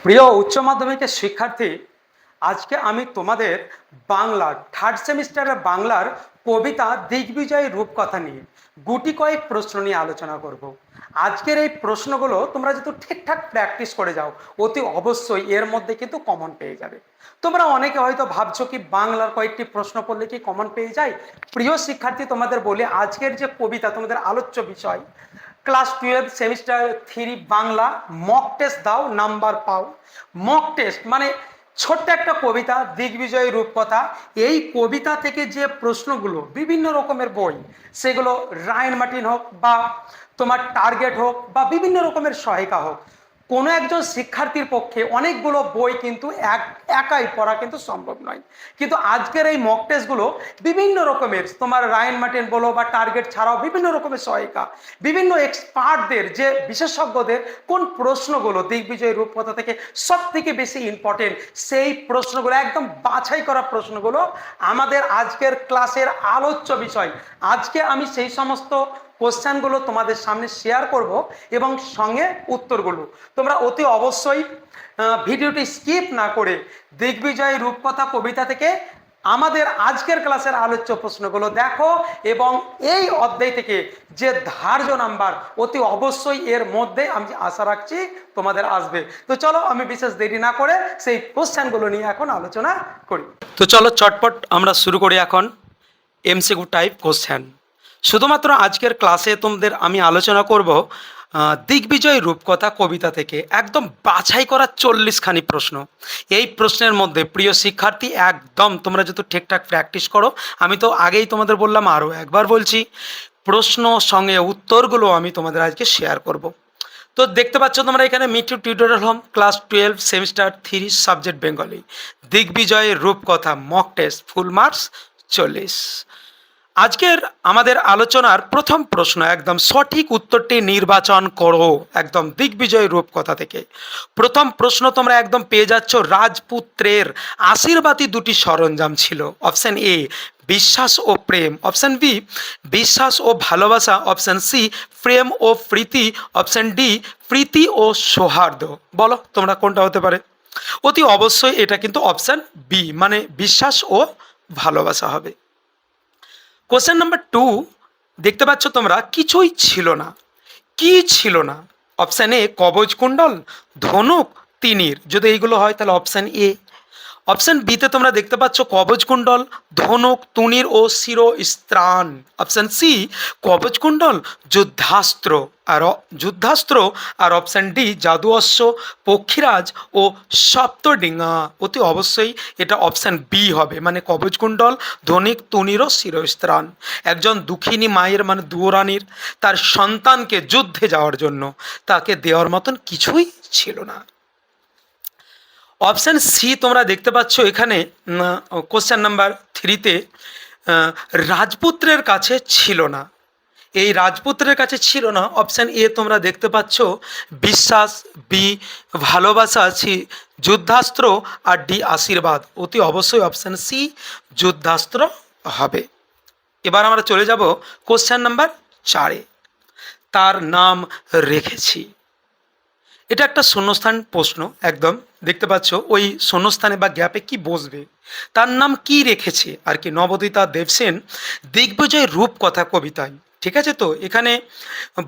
প্রিয় উচ্চ মাধ্যমিকের শিক্ষার্থী, আজকে আমি তোমাদের বাংলার থার্ড সেমিস্টারের বাংলার কবিতা দিগ্বিজয় রূপকথা নিয়ে গুটি কয়েক প্রশ্ন নিয়ে আলোচনা করব। আজকের এই প্রশ্নগুলো তোমরা যদি ঠিকঠাক প্র্যাকটিস করে যাও, অতি অবশ্যই এর মধ্যে কিন্তু কমন পেয়ে যাবে। তোমরা অনেকে হয়তো ভাবছো কি বাংলার কয়েকটি প্রশ্ন করলে কি কমন পেয়ে যায়। প্রিয় শিক্ষার্থী, তোমাদের বলি আজকের যে কবিতা তোমাদের আলোচ্য বিষয়, class 12 semester 3 Bangla mock test দাও, নাম্বার পাও। মক টেস্ট মানে ছোট্ট একটা কবিতা দিগ্বিজয় রূপকথা। এই কবিতা থেকে যে প্রশ্নগুলো বিভিন্ন রকমের বই, সেগুলো রায়ন মার্টিন হোক বা তোমার টার্গেট হোক বা বিভিন্ন রকমের সহায়িকা হোক, কোনো একজন শিক্ষার্থীর পক্ষে অনেকগুলো বই কিন্তু একাই পড়া কিন্তু সম্ভব নয়। কিন্তু আজকের এই মক টেস্টগুলো বিভিন্ন রকমের, তোমার রায়ন মার্টিন বলো বা টার্গেট ছাড়াও বিভিন্ন রকমের সহায়িকা, বিভিন্ন এক্সপার্টদের যে বিশেষজ্ঞদের কোন প্রশ্নগুলো দিগ্বিজয় রূপকথা থেকে সব থেকে বেশি ইম্পর্টেন্ট, সেই প্রশ্নগুলো একদম বাছাই করা প্রশ্নগুলো আমাদের আজকের ক্লাসের আলোচ্য বিষয়। আজকে আমি সেই সমস্ত কোশ্চেনগুলো তোমাদের সামনে শেয়ার করব এবং সঙ্গে উত্তরগুলো। তোমরা অতি অবশ্যই ভিডিওটি স্কিপ না করে দিগ্বিজয় রূপকথা কবিতা থেকে আমাদের আজকের ক্লাসের আলোচ্য প্রশ্নগুলো দেখো এবং এই অধ্যায় থেকে যে ধার্য নাম্বার অতি অবশ্যই এর মধ্যে আমি আশা রাখছি তোমাদের আসবে। তো চলো আমি বিশেষ দেরি না করে সেই কোশ্চেনগুলো নিয়ে এখন আলোচনা করি। তো চলো চটপট আমরা শুরু করি এখন এমসিকিউ টাইপ কোশ্চেন। শুধুমাত্র আজকের ক্লাসে তোমাদের আমি আলোচনা করব দিগ্বিজয় রূপকথা কবিতা থেকে একদম বাছাই করা 40খানি প্রশ্ন। এই প্রশ্নের মধ্যে প্রিয় শিক্ষার্থী একদম তোমরা যদি ঠিকঠাক প্র্যাকটিস করো, আমি তো আগেই তোমাদের বললাম, আরও একবার বলছি, প্রশ্ন সঙ্গে উত্তরগুলো আমি তোমাদের আজকে শেয়ার করব। তো দেখতে পাচ্ছ তোমরা এখানে Mitu tutorial home class 12 semester 3 subject Bengali Digbijoy Rupkatha mock test full marks 40। আজকের আমাদের আলোচনার প্রথম প্রশ্ন, একদম সঠিক উত্তরটি নির্বাচন করো, একদম দিগ্বিজয় রূপকথা থেকে। প্রথম প্রশ্ন তোমরা একদম পেয়ে যাচ্ছ, রাজপুত্রের আশীর্বাদী দুটি সরঞ্জাম ছিল। অপশন এ বিশ্বাস ও প্রেম, অপশন বি বিশ্বাস ও ভালোবাসা, অপশন সি প্রেম ও প্রীতি, অপশন ডি প্রীতি ও সৌহার্দ্য। বলো তোমরা কোনটা হতে পারে? অতি অবশ্যই এটা কিন্তু অপশন বি মানে বিশ্বাস ও ভালোবাসা হবে। কোশ্চেন নাম্বার 2 দেখতে পাচ্ছ তোমরা, কিছুই ছিল না। কি ছিল না? অপশান এ কবচ কুণ্ডল, ধনুক, তিনির। যদি এইগুলো হয় তাহলে অপশান এ। অপশান বিতে তোমরা দেখতে পাচ্ছ কবচ কুণ্ডল, ধনুক, তুনির ও শিরস্ত্রাণ। অপশান সি কবচ কুণ্ডল, যুদ্ধাস্ত্র যুদ্ধাস্ত্র। আর অপশান ডি জাদু অশ্ব, পক্ষীরাজ ও সপ্তডিঙা। অতি অবশ্যই এটা অপশান বি হবে, মানে কবচ কুণ্ডল, ধনিক, তুনির ও শিরস্ত্রাণ। একজন দুঃখিনী মায়ের মানে দুয়োরানির তার সন্তানকে যুদ্ধে যাওয়ার জন্য তাকে দেওয়ার মতন কিছুই ছিল না। অপশান সি তোমরা দেখতে পাচ্ছ এখানে কোশ্চেন নাম্বার 3তে রাজপুত্রের কাছে ছিল না। এই রাজপুত্রের কাছে ছিল না। অপশান এ তোমরা দেখতে পাচ্ছ বিশ্বাস, বি ভালোবাসা, সি যুদ্ধাস্ত্র আর ডি আশীর্বাদ। অতি অবশ্যই অপশান সি যুদ্ধাস্ত্র হবে। এবার আমরা চলে যাব কোশ্চেন নাম্বার 4-এ। তার নাম রেখেছি। এটা একটা শূন্যস্থান প্রশ্ন। একদম দেখতে পাচ্ছ ওই শূন্যস্থানে বা গ্যাপে কি বসবে, তার নাম কি রেখেছে আর কি। নবদিতা দেবসেন দিগ্বিজয় রূপকথা কবিতায়, ঠিক আছে। তো এখানে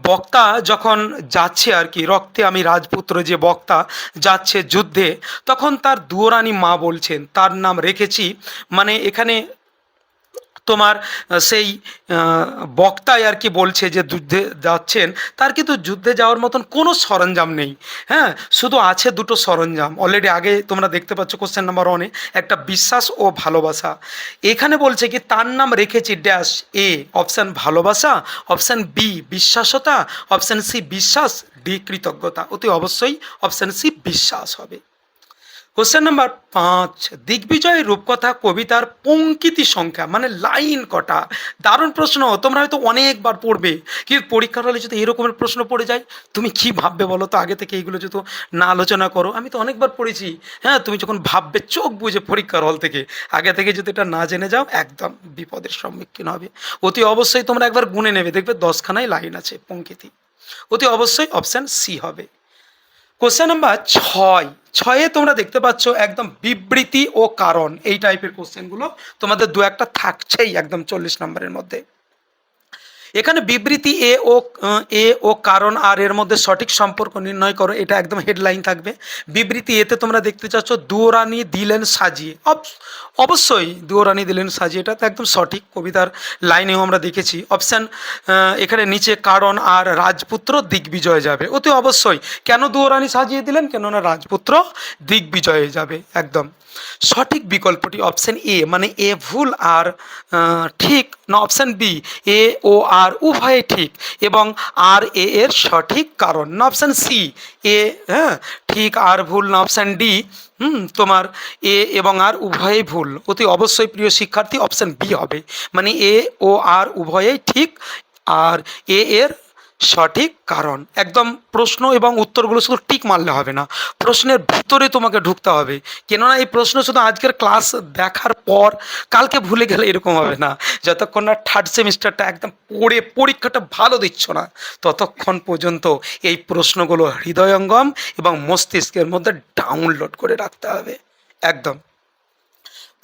বক্তা যখন যাচ্ছে আর কি, রক্তে আমি রাজপুত্র যে বক্তা যাচ্ছে যুদ্ধে, তখন তার দুয়োরানী মা বলছেন তার নাম রেখেছি। মানে এখানে তোমার সেই বক্তাই আর কি বলছে যে যুদ্ধে যাচ্ছেন, তার কিন্তু যুদ্ধে যাওয়ার মতন কোনো সরঞ্জাম নেই। হ্যাঁ, শুধু আছে দুটো সরঞ্জাম। অলরেডি আগে তোমরা দেখতে পাচ্ছ কোশ্চেন নাম্বার 1-এ একটা বিশ্বাস ও ভালোবাসা। এখানে বলছে কি তার নাম রেখেছি ড্যাশ এ, অপশান ভালোবাসা, অপশান বি বিশ্বাসতা, অপশান সি বিশ্বাস, ডি কৃতজ্ঞতা। অতি অবশ্যই অপশান সি বিশ্বাস হবে। কোশ্চেন নাম্বার 5 দিগ্বিজয় রূপকথা কবিতার পঙ্কিতি সংখ্যা মানে লাইন কটা। দারুণ প্রশ্ন, তোমরা হয়তো অনেকবার পড়বে, কিন্তু পরীক্ষার হলে যদি এরকমের প্রশ্ন পড়ে যায় তুমি কি ভাববে বলো তো? আগে থেকে এইগুলো যদি না আলোচনা করো, আমি তো অনেকবার পড়েছি। হ্যাঁ, তুমি যখন ভাববে চোখ বুঝে পরীক্ষার হল থেকে, আগে থেকে যদি এটা না জেনে যাও একদম বিপদের সম্মুখীন হবে। অতি অবশ্যই তোমরা একবার গুনে নেবে, দেখবে 10খানাই লাইন আছে পঙ্কিতি। অতি অবশ্যই অপশান সি হবে। কোশ্চেন নাম্বার 6 ছয়ে তোমরা দেখতে পাচ্ছ একদম বিবৃতি ও কারণ, এই টাইপের কোশ্চেনগুলো তোমাদের দু একটা থাকছেই একদম 40 নম্বরের মধ্যে। এখানে বিবৃতি এ ও কারণ আর এর মধ্যে সঠিক সম্পর্ক নির্ণয় করো, এটা একদম হেডলাইন থাকবে। বিবৃতি এতে তোমরা দেখতে চাচ্ছ দুয়োরানী দিলেন সাজিয়ে, অবশ্যই দুয়োরানী দিলেন সাজিয়ে, এটা তো একদম সঠিক, কবিতার লাইনেও আমরা দেখেছি। অপশান এখানে নিচে কারণ আর রাজপুত্র দিগ্বিজয়ে যাবে, অতি অবশ্যই। কেন দুয়োরানী সাজিয়ে দিলেন? কেননা রাজপুত্র দিগ্বিজয়ে যাবে, একদম সঠিক বিকল্পটি অপশান এ, মানে এ ভুল আর ঠিক না অপশান বি এ ও আর উভয়ে ঠিক এবং আর এ এর সঠিক কারণ না অপশান সি এ হ্যাঁ ঠিক আর ভুল না অপশান ডি তোমার এ এবং আর উভয়ই ভুল। অতি অবশ্যই প্রিয় শিক্ষার্থী অপশান বি হবে, মানে এ ও আর উভয়ই ঠিক আর এ এর সঠিক কারণ। একদম প্রশ্ন এবং উত্তরগুলো শুধু টিক মারলে হবে না, প্রশ্নের ভিতরে তোমাকে ঢুকতে হবে, কেননা এই প্রশ্ন শুধু আজকের ক্লাস দেখার পর কালকে ভুলে গেলে এরকম হবে না। যতক্ষণ না থার্ড সেমিস্টারটা একদম পড়ে পরীক্ষাটা ভালো দিচ্ছ না, ততক্ষণ পর্যন্ত এই প্রশ্নগুলো হৃদয়ঙ্গম এবং মস্তিষ্কের মধ্যে ডাউনলোড করে রাখতে হবে একদম।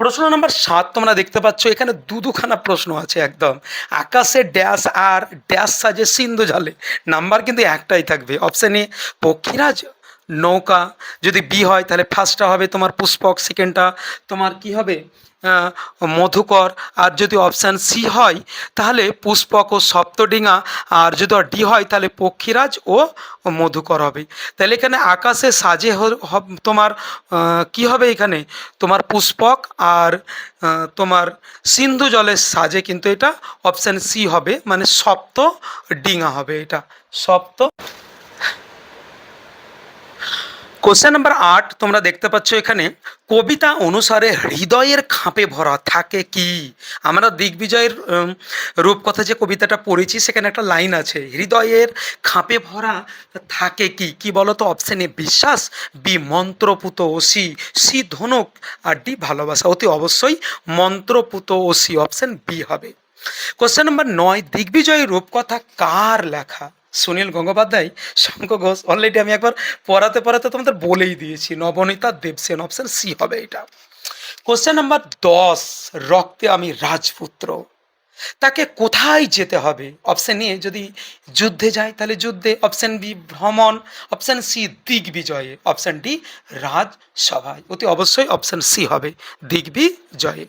প্রশ্ন নম্বর 7 তোমরা দেখতে পাচ্ছ এখানে দুখানা প্রশ্ন আছে একদম। আকাশে ড্যাশ আর ড্যাশ সাজে সিন্ধু জলে, নাম্বার কিন্তু একটাই থাকবে। অপশান এ পক্ষীরাজ নৌকা, যদি বি হয় তাহলে ফার্স্টটা হবে তোমার পুষ্পক, সেকেন্ডটা তোমার কি হবে মধুকর, আর যদি অপশান সি হয় তাহলে পুষ্পক ও সপ্তডিঙা, আর যদি ডি হয় তাহলে পক্ষীরাজ ও মধুকর হবে। তাহলে এখানে আকাশে সাজে তোমার কি হবে এখানে তোমার পুষ্পক, আর তোমার সিন্ধু জলের সাজে কিন্তু এটা অপশান সি হবে, মানে সপ্ত ডিঙা হবে, এটা সপ্ত। কোশ্চেন নাম্বার 8 তোমরা দেখতে পাচ্ছ এখানে কবিতা অনুসারে হৃদয়ের খাপে ভরা থাকে কি। আমরা দিগ্বিজয়ের রূপকথা যে কবিতাটা পড়েছি সেখানে একটা লাইন আছে, হৃদয়ের খাপে ভরা থাকে কি, কি বলো তো? অপশান এ বিশ্বাস, বি মন্ত্রপুত ওসি, সি ধনুক, আর ডি ভালোবাসা। অতি অবশ্যই মন্ত্রপুত ওসি, অপশান বি হবে। কোশ্চেন নাম্বার 9 দিগ্বিজয় রূপকথা কার লেখা? সুনীল গঙ্গোপাধ্যায়, শঙ্খ ঘোষ। অলরেডি আমি একবার পড়াতে পড়াতে তোমাদের বলেই দিয়েছি, নবনীতা দেবসেন, অপশান সি হবে এটা। কোশ্চেন নাম্বার 10 রক্তে আমি রাজপুত্র, তাকে কোথায় যেতে হবে? অপশান এ যদি যুদ্ধে যায় তাহলে যুদ্ধে, অপশান বি ভ্রমণ, অপশান সি দিগ্বিজয়ে, অপশান ডি রাজসভায়। অতি অবশ্যই অপশান সি হবে দিগ্বিজয়ে।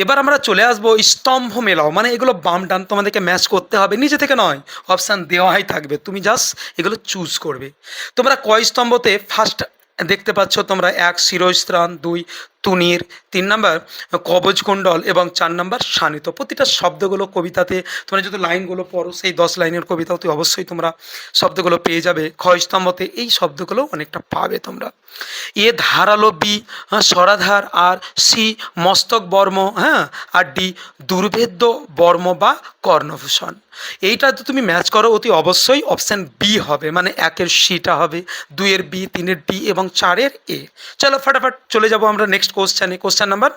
এবার আমরা চলে আসবো স্তম্ভ মেলাও, মানে এগুলো বাম ডান তোমাদেরকে ম্যাচ করতে হবে, নিজে থেকে নয়, অপশান দেওয়াই থাকবে, তুমি জাস্ট এগুলো চুজ করবে। তোমরা কয় স্তম্ভতে ফার্স্ট দেখতে পাচ্ছ তোমরা? 1 শিরস্ত্রাণ, 2 তুনির, 3 নম্বর কবচকুণ্ডল এবং 4 নম্বর শানিত। প্রতিটা শব্দগুলো কবিতাতে তোমরা যদি লাইনগুলো পড়ো সেই 10 লাইনের কবিতা অতি অবশ্যই তোমরা শব্দগুলো পেয়ে যাবে। ক্ষয় স্তম্ভতে এই শব্দগুলো অনেকটা পাবে তোমরা। এ ধারালো, বি সরাধার, আর সি মস্তক বর্ম, হ্যাঁ, আর ডি দুর্ভেদ্য বর্ম বা কর্ণভূষণ। এইটা তো তুমি ম্যাচ করো, অতি অবশ্যই অপশান বি হবে, মানে 1-এর সিটা হবে, 2-এর বি, 3-এর ডি এবং 4-এর এ। চলো ফটাফট চলে যাব আমরা নেক্সট কোশ্চেনে। কোশ্চেন নাম্বার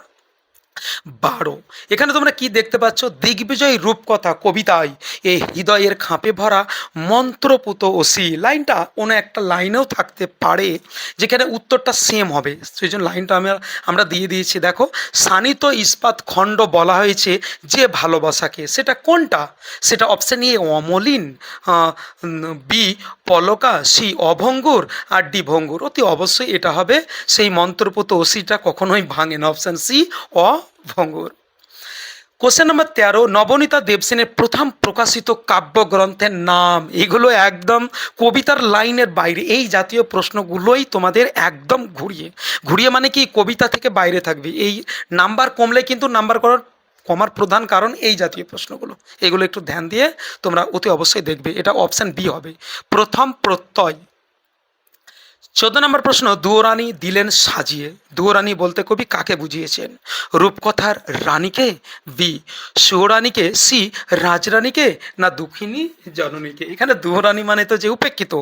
12 এখানে তোমরা কি দেখতে পাচ্ছ? দিগ্বিজয় রূপকথা কবিতায় এই হৃদয়ের খাপে ভরা মন্ত্রপুত ওসি, লাইনটা অন্য একটা লাইনেও থাকতে পারে, যেখানে উত্তরটা সেম হবে, সেই জন্য লাইনটা আমরা দিয়ে দিয়েছি। দেখো, শানিত ইস্পাত খণ্ড বলা হয়েছে যে ভালোবাসাকে, সেটা কোনটা? সেটা অপশান এ অমলিন, বি পলকা, সি অভঙ্গুর, আর ডি ভঙ্গুর। অতি অবশ্যই এটা হবে সেই মন্ত্রপুত ওসিটা কখনোই ভাঙে না, অপশান সি অভঙ্গুর। কোশ্চেন নাম্বার 13 নবনীতা দেবসেনের প্রথম প্রকাশিত কাব্যগ্রন্থের নাম। এগুলো একদম কবিতার লাইনের বাইরে, এই জাতীয় প্রশ্নগুলোই তোমাদের একদম ঘুরিয়ে মানে কি কবিতা থেকে বাইরে থাকবে। এই নাম্বার কমলে কিন্তু নাম্বার কমার প্রধান কারণ এই জাতীয় প্রশ্নগুলো, এগুলো একটু ধ্যান দিয়ে তোমরা অতি অবশ্যই দেখবে। এটা অপশান বি হবে, প্রথম প্রত্যয়। 14 নম্বর প্রশ্ন দুয়োরানী দিলেন সাজিয়ে, দুয়োরানী বলতে কবি কাকে বুঝিয়েছেন? রূপকথার রানীকে, বি সুরানীকে, সি রাজরানীকে, না দুঃখিনী জননীকে? এখানে দুয়োরানী মানে তো যে উপেক্ষিত,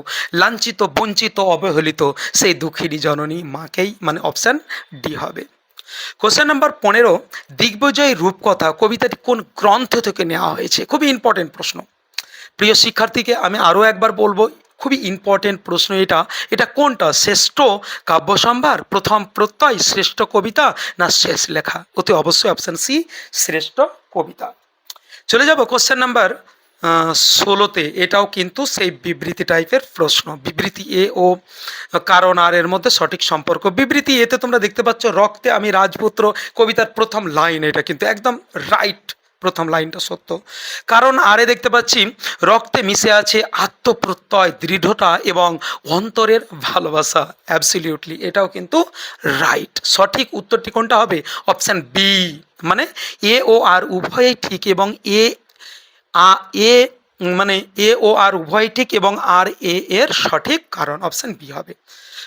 লাঞ্ছিত, বঞ্চিত, অবহেলিত, সেই দুঃখিনী জননী মাকেই, মানে অপশান ডি হবে। কোশ্চেন নাম্বার 15 দিগ্বিজয় রূপকথা কবিতাটি কোন গ্রন্থ থেকে নেওয়া হয়েছে? খুবই ইম্পর্টেন্ট প্রশ্ন। প্রিয় শিক্ষার্থীকে আমি আরও একবার বলবো, খুবই ইম্পর্টেন্ট প্রশ্ন এটা। এটা কোনটা? শ্রেষ্ঠ কাব্য সম্ভার, প্রথম প্রত্যয়, শ্রেষ্ঠ কবিতা না শেষ লেখা? অতি অবশ্যই অপশান সি, শ্রেষ্ঠ কবিতা। চলে যাব কোশ্চেন নাম্বার 16-তে। এটাও কিন্তু সেই বিবৃতি টাইপের প্রশ্ন। বিবৃতি এ ও কারণ আর এর মধ্যে সঠিক সম্পর্ক। বিবৃতি এতে তোমরা দেখতে পাচ্ছ রক্তে আমি রাজপুত্র, কবিতার প্রথম লাইন, এটা কিন্তু একদম রাইট, প্রথম লাইনটা সত্য। কারণ আরে দেখতে পাচ্ছি রক্তে মিশে আছে আত্মপ্রত্যয়, দৃঢ়তা এবং অন্তরের ভালোবাসা। অ্যাবসলিউটলি এটাও কিন্তু রাইট। সঠিক উত্তরটি কোনটা হবে? অপশান বি, মানে এ ও আর উভয়ই ঠিক এবং এ এ মানে এ ও আর উভয় ঠিক এবং আর এ এর সঠিক কারণ। অপশান বি হবে।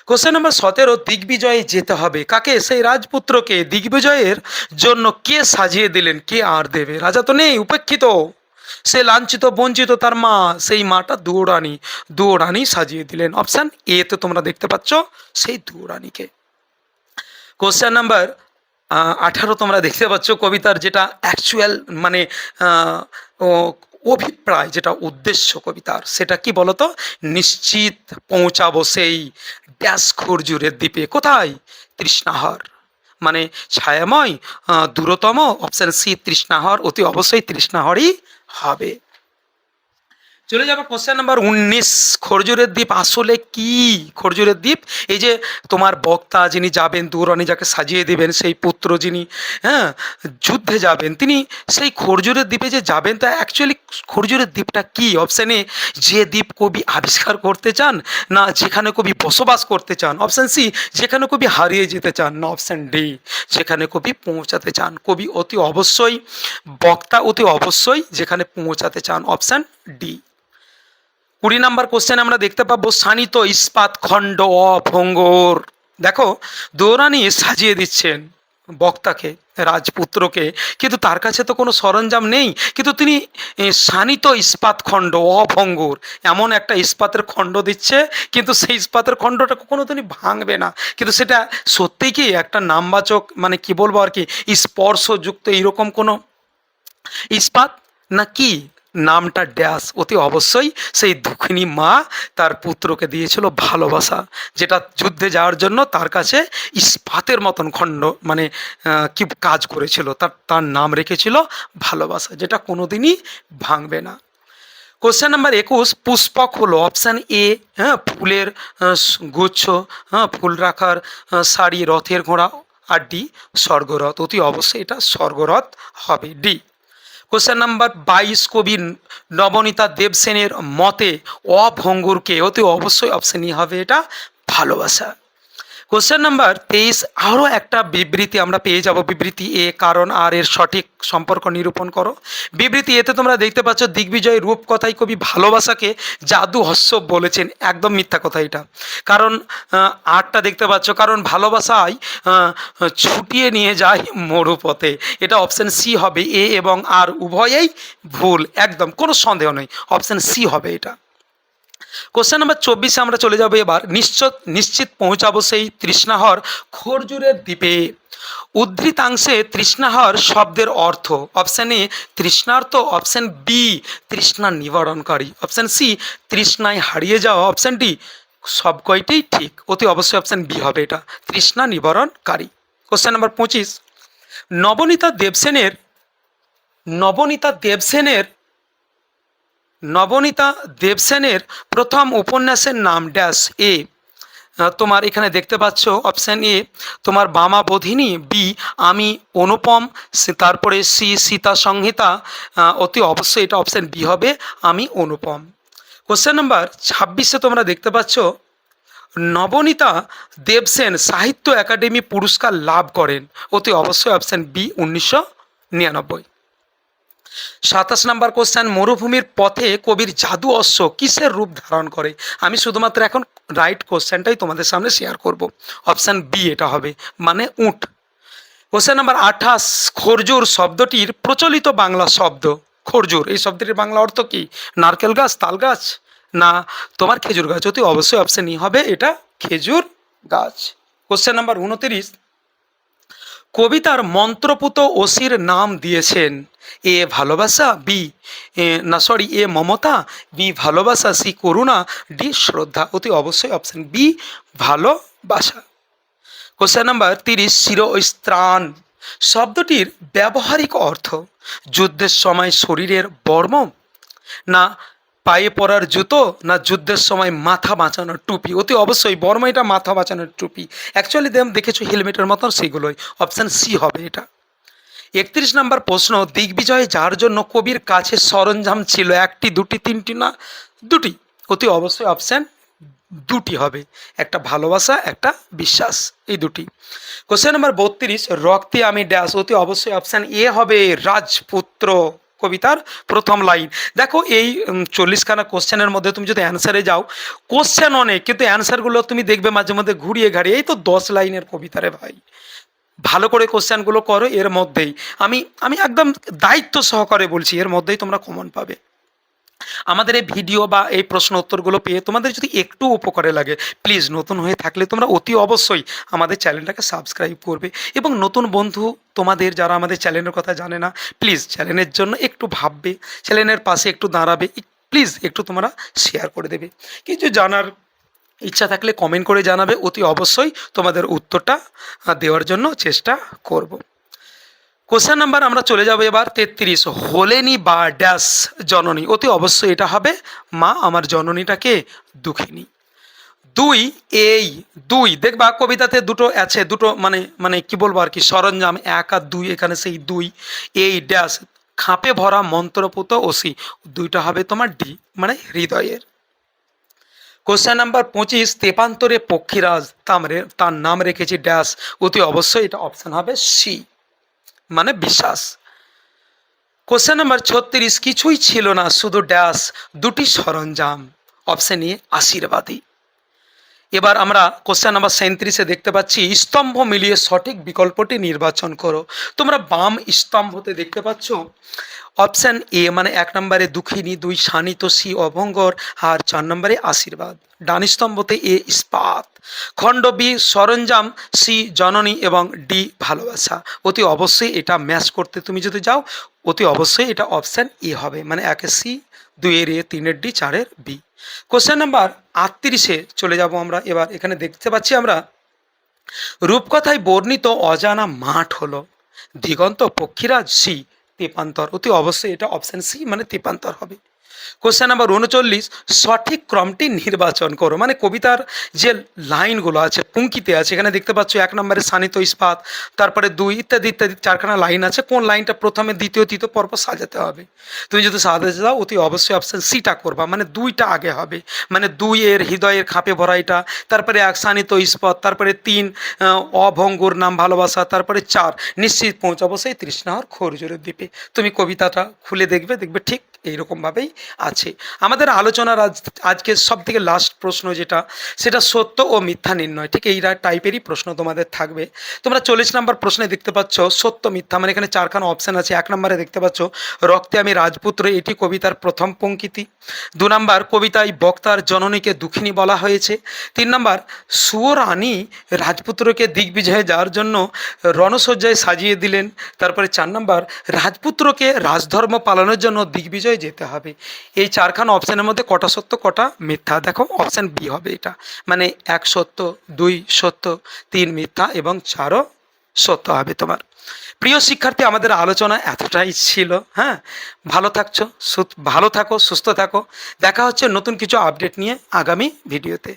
কোশ্চেন নাম্বার 17, দিগ্বিজয়ে যেতে হবে কাকে? সেই রাজপুত্রকে। দিগ্বিজয়ের জন্য কে সাজিয়ে দিলেন? কে আর দেবে? রাজা তো নেই, উপেক্ষিত, সে লাঞ্ছিত বঞ্চিত, তার মা, সেই মাটা দুয়োরানী, দুয়োরানী সাজিয়ে দিলেন। অপশান এ তে তোমরা দেখতে পাচ্ছ সেই দুয়োরানীকে। কোশ্চেন নাম্বার 18 তোমরা দেখতে পাচ্ছ কবিতার যেটা অ্যাকচুয়াল মানে অভিপ্রায়, যেটা উদ্দেশ্য কবিতার, সেটা কি বলতো? নিশ্চিত পৌঁছাবো সেই ড্যাশ খরজুরের দ্বীপে। কোথায়? তৃষ্ণাহর, মানে ছায়াময় দূরতম। অপশান সি তৃষ্ণাহর, অতি অবশ্যই তৃষ্ণাহরই হবে। চলে যাবো কোশ্চেন নাম্বার 19, খরজুরের দ্বীপ আসলে কি? খরজুরের দ্বীপ, এই যে তোমার বক্তা যিনি যাবেন, দুরানি যাকে সাজিয়ে দিবেন, সেই পুত্র যিনি যুদ্ধে যাবেন, তিনি সেই খরজুরের দ্বীপে যে যাবেন, তা অ্যাকচুয়ালি খরজুরের দ্বীপটা কি? অপশানে যে দ্বীপ কবি আবিষ্কার করতে চান, না যেখানে কবি বসবাস করতে চান? অপশান সি, যেখানে কবি হারিয়ে যেতে চান, না অপশান ডি, যেখানে কবি পৌঁছাতে চান? কবি অতি অবশ্যই, বক্তা অতি অবশ্যই যেখানে পৌঁছাতে চান। Option D. 20 নম্বর কোশ্চেন আমরা দেখতে পাবো শানিত ইস্পাত খণ্ড অভঙ্গুর। দেখো দৌরানি সাজিয়ে দিচ্ছেন বক্তাকে, রাজপুত্রকে, কিন্তু তার কাছে তো কোনো সরঞ্জাম নেই, কিন্তু তিনি শানিত ইস্পাত খণ্ড অভঙ্গুর, এমন একটা ইস্পাতের খণ্ড দিচ্ছে, কিন্তু সেই ইস্পাতের খণ্ডটা কখনো তিনি ভাঙবে না। কিন্তু সেটা সত্যিই কি একটা নামবাচক, মানে কি বলবো আর কি, স্পর্শযুক্ত এরকম কোনো ইস্পাত, না কি নামটা ড্যাশ? অতি অবশ্যই সেই দুঃখিনী মা তার পুত্রকে দিয়েছিল ভালোবাসা, যেটা যুদ্ধে যাওয়ার জন্য তার কাছে ইস্পাতের মতন খণ্ড, মানে কি কাজ করেছিল, তার তার নাম রেখেছিল ভালোবাসা, যেটা কোনোদিনই ভাঙবে না। কোশ্চেন নাম্বার 21, পুষ্পক হলো? অপশান এ ফুলের গুচ্ছ, ফুল রাখার শাড়ি, রথের ঘোড়া, আর ডি স্বর্গরথ। অতি অবশ্যই এটা স্বর্গরথ হবে, ডি। কোশ্চেন নাম্বার 22, কবি নবনীতা দেবসেনের মতে অভঙ্গুরকে? অতি অবশ্যই অপশান ই হবে এটা ভালোবাসা। কোশ্চেন নাম্বার 23, আরও একটা বিবৃতি আমরা পেয়ে যাব। বিবৃতি এ কারণ আর এর সঠিক সম্পর্ক নিরূপণ করো। বিবৃতি এতে তোমরা দেখতে পাচ্ছ দিগ্বিজয় রূপকথায় কবি ভালোবাসাকে জাদু হস্যব বলেছেন। একদম মিথ্যা কথা এটা। কারণ আরটা দেখতে পাচ্ছ, কারণ ভালোবাসায় ছুটিয়ে নিয়ে যায় মরুপথে। এটা অপশান সি হবে। এ এবং আর উভয়েই ভুল, একদম কোনো সন্দেহ নেই, অপশান সি হবে এটা। কোশ্চেন নাম্বার 24 আমরা চলে যাবো এবার। নিশ্চিত পৌঁছাবো সেই তৃষ্ণাহর খরজুরের দ্বীপে। উদ্ধৃতাংশে তৃষ্ণাহর শব্দের অর্থ? অপশান এ তৃষ্ণার্ত, অপশান বি তৃষ্ণা নিবারণকারী, অপশান সি তৃষ্ণায় হারিয়ে যাওয়া, অপশান ডি সব কয়টাই ঠিক। অতি অবশ্যই অপশান বি হবে এটা, তৃষ্ণা নিবারণকারী। কোশ্চেন নাম্বার 25, নবনীতা দেবসেনের নবনীতা দেবসেনের নবনীতা দেবসেনের প্রথম উপন্যাসের নাম ড্যাশ। এ তোমার এখানে দেখতে পাচ্ছ অপশান এ তোমার বামা বোধিনী, বি আমি অনুপম, তারপরে সি সীতা সংহিতা। অতি অবশ্যই এটা অপশান বি হবে, আমি অনুপম। কোশ্চেন নাম্বার 26 তোমরা দেখতে পাচ্ছ নবনীতা দেবসেন সাহিত্য একাডেমি পুরস্কার লাভ করেন। অতি অবশ্যই অপশান বি 1999। 27 নম্বর কোশ্চেন, মরুভূমির পথে কবির জাদু অশ্ব কিসের রূপ ধারণ করে? আমি শুধুমাত্র এখন রাইট কোশ্চেনটাই তোমাদের সামনে শেয়ার করব। অপশান বি এটা হবে, মানে উট। কোশ্চেন নাম্বার 28, খরজুর শব্দটির প্রচলিত বাংলা শব্দ। খরজুর এই শব্দটির বাংলা অর্থ কি? নারকেল গাছ, তাল গাছ, না তোমার খেজুর গাছ? অতি অবশ্যই অপশান ই হবে এটা খেজুর গাছ। কোশ্চেন নাম্বার 29, কবিতার মন্ত্রপুত অসির নাম দিয়েছেন? এ ভালোবাসা, বি এ মমতা, বি ভালোবাসা, সি করুণা, ডি শ্রদ্ধা। অতি অবশ্যই অপশন বি ভালোবাসা। কোশ্চেন নাম্বার 30, শিরস্ত্রাণ শব্দটির ব্যবহারিক অর্থ যুদ্ধের সময় শরীরের বর্ম, না পায়ে পরার জুতো, না যুদ্ধের সময় মাথা বাঁচানোর টুপি। অতি অবশ্যই বর্ম, এটা মাথা বাঁচানোর টুপি। অ্যাকচুয়ালি দেখেছো হেলমেটের মতন, সেগুলোই অপশান সি হবে এটা। 31 নম্বর প্রশ্ন, দিগ্বিজয় যার জন্য কবির কাছে সরঞ্জাম ছিল, একটি, দুটি, তিনটি, না দুটি? অতি অবশ্যই অপশান দুটি হবে, একটা ভালোবাসা, একটা বিশ্বাস, এই দুটি। কোশ্চেন নাম্বার 32, রক্তে আমি ড্যাশ। অতি অবশ্যই অপশান এ হবে, রাজপুত্র কবিতার প্রথম লাইন। দেখো এই 40খানা কোশ্চেনের মধ্যে তুমি যদি অ্যান্সারে যাও, কোশ্চেন অনেক, কিন্তু অ্যান্সারগুলো তুমি দেখবে মাঝে মধ্যে ঘুরিয়ে ঘাড়িয়ে, এই তো 10 লাইনের কবিতারে ভাই। ভালো করে কোশ্চেনগুলো করো, এর মধ্যেই আমি আমি একদম দায়িত্ব সহকারে বলছি, এর মধ্যেই তোমরা কমন পাবে। আমাদের এই ভিডিও বা এই প্রশ্ন উত্তরগুলো পেয়ে তোমাদের যদি একটু উপকারে লাগে, প্লিজ নতুন হয়ে থাকলে তোমরা অতি অবশ্যই আমাদের চ্যানেলটাকে সাবস্ক্রাইব করবে, এবং নতুন বন্ধু তোমাদের যারা আমাদের চ্যানেলের কথা জানে না, প্লিজ চ্যানেলের জন্য একটু ভাববে, চ্যানেলের পাশে একটু দাঁড়াবে, প্লিজ একটু তোমরা শেয়ার করে দেবে। কিছু জানার ইচ্ছা থাকলে কমেন্ট করে জানাবে, অতি অবশ্যই তোমাদের উত্তরটা দেওয়ার জন্য চেষ্টা করব। কোশ্চেন নাম্বার আমরা চলে যাবো এবার 33, হলেনি বা ড্যাশ জননী। অতি অবশ্যই এটা হবে, মা আমার জননীটাকে দুঃখিনী। দুই দেখবা কবিতাতে দুটো আছে, দুটো মানে মানে কি বলবো আর কি, সরঞ্জাম 1 আর 2, এখানে সেই 2, এই ড্যাশ খাপে ভরা মন্ত্রপুত অসি, দুইটা হবে তোমার ডি, মানে হৃদয়ের। কোশ্চেন নাম্বার 25, তেপান্তরে পক্ষীরাজ তার নাম রেখেছি ড্যাশ। অতি অবশ্যই এটা অপশান হবে সি, মানে বিশ্বাস। কোশ্চেন নাম্বার 36, কিছুই ছিল না শুধু ড্যাশ দুটি সরঞ্জাম। অপশান এ আশীর্বাদী। এবার আমরা কোশ্চেন নাম্বার 37-এ দেখতে পাচ্ছি, স্তম্ভ মিলিয়ে সঠিক বিকল্পটি নির্বাচন করো। তোমরা বাম স্তম্ভতে দেখতে পাচ্ছ অপশান এ, মানে 1 নম্বরে দুঃখিনী, 2 শানিত, সি অভঙ্গর, আর 4 নম্বরে আশীর্বাদ। ডান স্তম্ভতে এ ইস্পাত, খণ্ড বি সরঞ্জাম, সি জননী, এবং ডি ভালোবাসা। অতি অবশ্যই এটা ম্যাচ করতে তুমি যদি যাও, অতি অবশ্যই এটা অপশান এ হবে, মানে 1-এর সি, 2-এর এ, 3-এর ডি, 4-এর বি। কোশ্চেন নাম্বার 38-এ চলে যাব আমরা। এবার এখানে দেখতে পাচ্ছি আমরা, রূপকথায় বর্ণিত অজানা মাঠ হলো দিগন্ত, পক্ষীরাজ, সি তেপান্তর। অতি অবশ্যই এটা অপশান সি, মানে তেপান্তর হবে। কোশ্চেন নাম্বার 39, সঠিক ক্রমটি নির্বাচন করো। মানে কবিতার যে লাইনগুলো আছে, পঙ্ক্তিতে আছে, এখানে দেখতে পাচ্ছ 1 নম্বরে শানিত ইস্পাত, তারপরে 2 ইত্যাদি ইত্যাদি 4খানা লাইন আছে, কোন লাইনটা প্রথমে, দ্বিতীয়, তৃতীয় পর্ব সাজাতে হবে। তুমি যদি সাজাতে যাও, অতি অবশ্যই অপশান সিটা করবা, মানে 2টা আগে হবে, মানে 2 এর হৃদয়ের খাপে ভরা এটা, তারপরে 1 শানিত ইস্পাত, তারপরে 3 অভঙ্গুর নাম ভালোবাসা, তারপরে 4 নিশ্চিত পৌঁছাবো সেই তৃষ্ণাহর খরজুরের দ্বীপে। তুমি কবিতাটা খুলে দেখবে, দেখবে ঠিক এইরকমভাবেই আছে। আমাদের আলোচনার আজকে সব থেকে লাস্ট প্রশ্ন যেটা, সেটা সত্য ও মিথ্যা নির্ণয়, ঠিক এই টাইপেরই প্রশ্ন তোমাদের থাকবে। তোমরা 40 নম্বর প্রশ্নে দেখতে পাচ্ছ সত্য মিথ্যা, মানে এখানে 4খানা অপশান আছে। 1 নম্বরে দেখতে পাচ্ছ, রক্তে আমি রাজপুত্র, এটি কবিতার প্রথম পঙ্ক্তি। 2 নম্বর, কবিতায় বক্তার জননীকে দুঃখিনী বলা হয়েছে। 3 নম্বর, সুরানী রাজপুত্রকে দিগ্বিজয়ে যাওয়ার জন্য রণসজ্জায় সাজিয়ে দিলেন। তারপরে 4 নম্বর, রাজপুত্রকে রাজধর্ম পালনের জন্য দিগ্বিজয় যেতে হবে। এই 4খানা অপশানের মধ্যে কটা সত্য, কটা মিথ্যা? দেখো অপশান বি হবে এটা, মানে 1 সত্য, 2 সত্য, 3 মিথ্যা, এবং 4ও সত্য হবে তোমার। প্রিয় শিক্ষার্থী, আমাদের আলোচনা এতটাই ছিল। হ্যাঁ, ভালো থাকো, সুস্থ থাকো। দেখা হচ্ছে নতুন কিছু আপডেট নিয়ে আগামী ভিডিওতে।